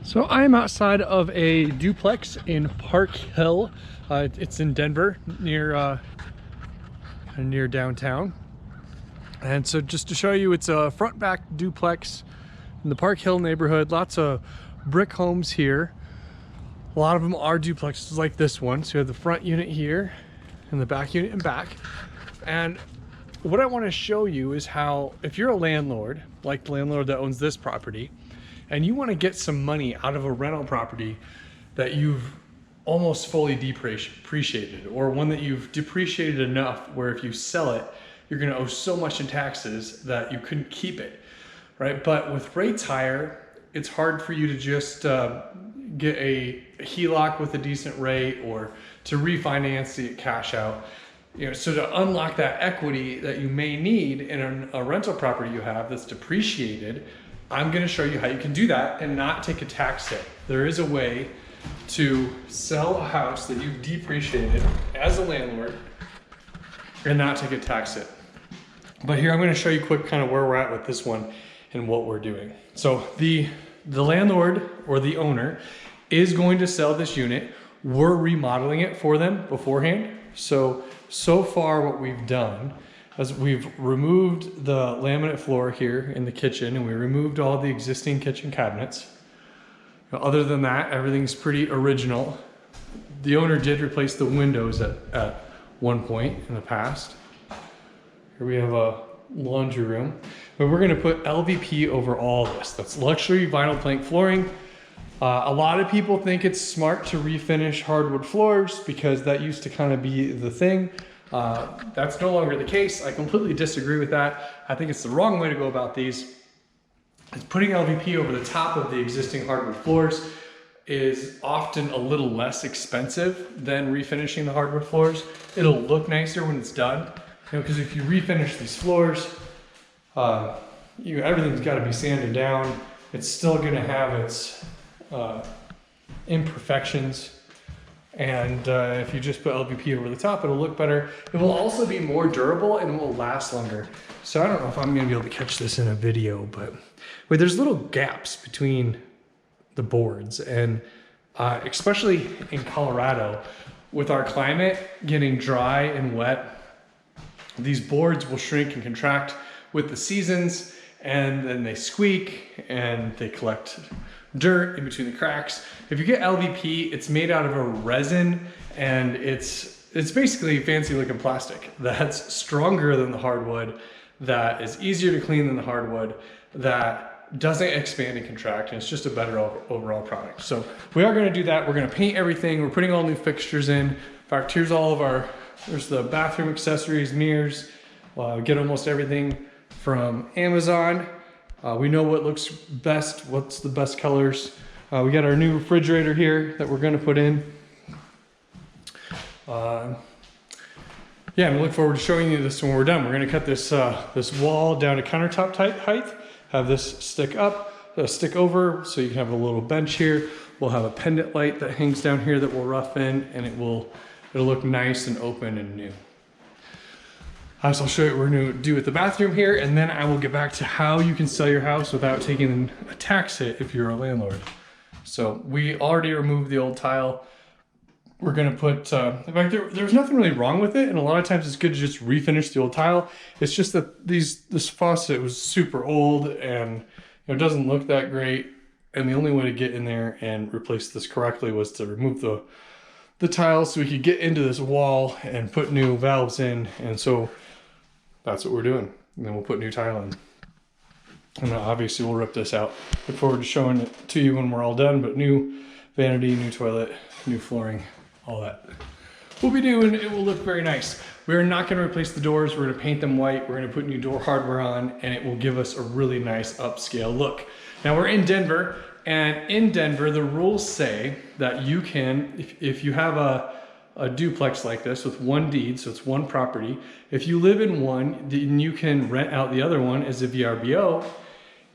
So I'm outside of a duplex in Park Hill. It's in Denver, near downtown. And so just to show you, it's a front back duplex in the Park Hill neighborhood. Lots of brick homes here. A lot of them are duplexes like this one. So you have the front unit here and the back unit in back. And what I want to show you is how, if you're a landlord, like the landlord that owns this property, and you want to get some money out of a rental property that you've almost fully depreciated, or one that you've depreciated enough where if you sell it, you're going to owe so much in taxes that you couldn't keep it, right? But with rates higher, it's hard for you to just get a HELOC with a decent rate or to refinance the cash out. So to unlock that equity that you may need in a rental property you have that's depreciated, I'm going to show you how you can do that and not take a tax hit. There is a way to sell a house that you've depreciated as a landlord and not take a tax hit. But here I'm going to show you quick kind of where we're at with this one and what we're doing. So the landlord or the owner is going to sell this unit. We're remodeling it for them beforehand. So far what we've done is we've removed the laminate floor here in the kitchen, and we removed all the existing kitchen cabinets. Other than that, everything's pretty original. The owner did replace the windows at one point in the past. Here we have a laundry room, but we're gonna put LVP over all this. That's luxury vinyl plank flooring. A lot of people think it's smart to refinish hardwood floors because that used to kind of be the thing. That's no longer the case. I completely disagree with that. I think it's the wrong way to go about these. It's putting LVP over the top of the existing hardwood floors is often a little less expensive than refinishing the hardwood floors. It'll look nicer when it's done, because if you refinish these floors, everything's got to be sanded down. It's still going to have its imperfections. And if you just put LVP over the top, it'll look better. It will also be more durable and it will last longer. So I don't know if I'm gonna be able to catch this in a video, but there's little gaps between the boards. And especially in Colorado, with our climate getting dry and wet, these boards will shrink and contract with the seasons, and then they squeak and they collect dirt in between the cracks. If you get LVP, it's made out of a resin, and it's basically fancy looking plastic that's stronger than the hardwood, that is easier to clean than the hardwood, that doesn't expand and contract, and it's just a better overall product. So we are going to do that. We're going to paint everything. We're putting all new fixtures in. In fact, here's all of there's the bathroom accessories, mirrors. Get almost everything from Amazon. We know what looks best, what's the best colors. We got our new refrigerator here that we're gonna put in. Yeah, and I look forward to showing you this when we're done. We're gonna cut this wall down to countertop height, have this stick over, so you can have a little bench here. We'll have a pendant light that hangs down here that we'll rough in, and it'll look nice and open and new. So I'll show you what we're gonna do with the bathroom here, and then I will get back to how you can sell your house without taking a tax hit if you're a landlord. So we already removed the old tile. We're gonna put, in fact, there's nothing really wrong with it, and a lot of times it's good to just refinish the old tile. It's just that this faucet was super old and it doesn't look that great, and the only way to get in there and replace this correctly was to remove the tile so we could get into this wall and put new valves in, and so that's what we're doing. And then we'll put new tile in. And obviously we'll rip this out. Look forward to showing it to you when we're all done, but new vanity, new toilet, new flooring, all that. We'll be doing, it will look very nice. We're not gonna replace the doors. We're gonna paint them white. We're gonna put new door hardware on, and it will give us a really nice upscale look. Now we're in Denver, and in Denver, the rules say that you can, if you have a duplex like this with one deed, so it's one property, if you live in one, then you can rent out the other one as a VRBO,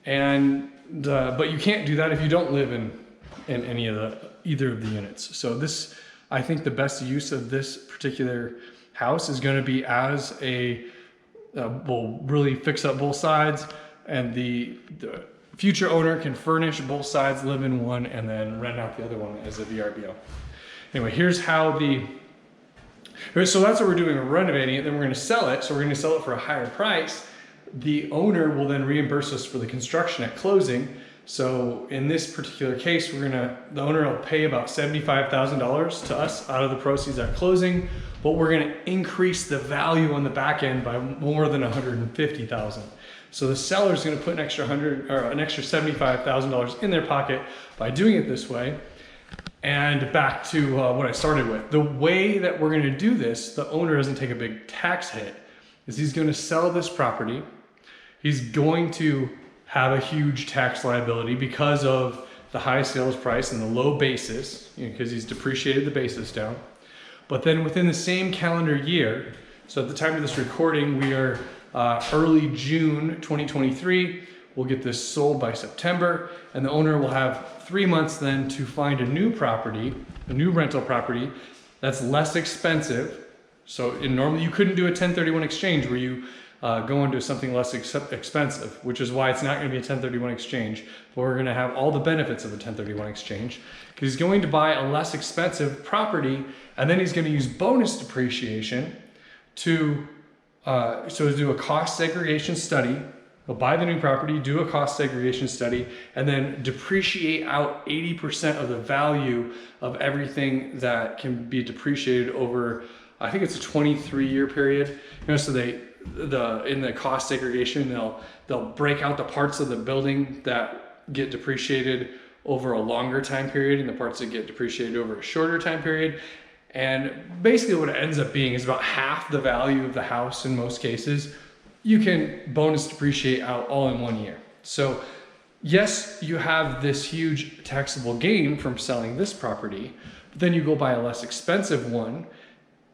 but you can't do that if you don't live in either of the units. So this, I think the best use of this particular house is going to be as we'll really fix up both sides, and the future owner can furnish both sides, live in one, and then rent out the other one as a VRBO. Anyway, here's how so that's what we're doing, we're renovating it, then we're gonna sell it, so we're gonna sell it for a higher price. The owner will then reimburse us for the construction at closing. So in this particular case, the owner will pay about $75,000 to us out of the proceeds at closing, but we're gonna increase the value on the back end by more than $150,000. So the seller's gonna put an extra $75,000 in their pocket by doing it this way. And back to what I started with. The way that we're gonna do this, the owner doesn't take a big tax hit, is he's gonna sell this property. He's going to have a huge tax liability because of the high sales price and the low basis, because he's depreciated the basis down. But then within the same calendar year, so at the time of this recording, we are early June 2023, we'll get this sold by September, and the owner will have 3 months then to find a new property, a new rental property that's less expensive. So normally you couldn't do a 1031 exchange where you go into something less expensive, which is why it's not going to be a 1031 exchange, but we're going to have all the benefits of a 1031 exchange, because he's going to buy a less expensive property, and then he's going to use bonus depreciation to do a cost segregation study. He'll buy the new property, do a cost segregation study, and then depreciate out 80% of the value of everything that can be depreciated over, I think it's a 23-year period. So in the cost segregation, they'll break out the parts of the building that get depreciated over a longer time period and the parts that get depreciated over a shorter time period. And basically what it ends up being is about half the value of the house in most cases. You can bonus depreciate out all in 1 year. So yes, you have this huge taxable gain from selling this property, but then you go buy a less expensive one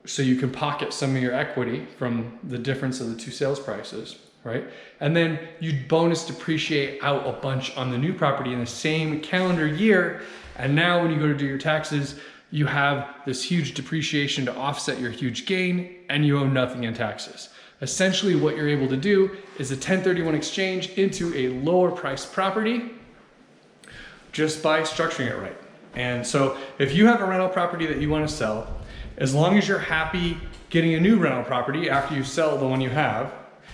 so you can pocket some of your equity from the difference of the two sales prices, right? And then you bonus depreciate out a bunch on the new property in the same calendar year. And now when you go to do your taxes, you have this huge depreciation to offset your huge gain, and you owe nothing in taxes. Essentially what you're able to do is a 1031 exchange into a lower priced property just by structuring it right. And so if you have a rental property that you want to sell, as long as you're happy getting a new rental property after you sell the one you have,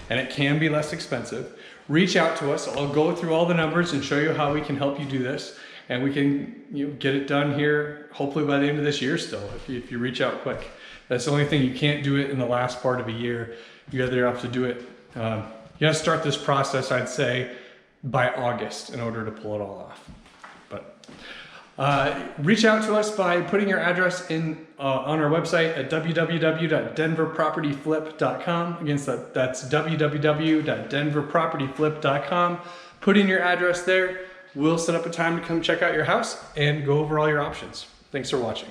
and it can be less expensive, reach out to us. I'll go through all the numbers and show you how we can help you do this. And we can get it done here, hopefully by the end of this year still, if you reach out quick. That's the only thing, you can't do it in the last part of a year. You either have to do it, you gotta start this process, I'd say, by August in order to pull it all off. But reach out to us by putting your address in on our website at www.denverpropertyflip.com. Again, that's www.denverpropertyflip.com. Put in your address there. We'll set up a time to come check out your house and go over all your options. Thanks for watching.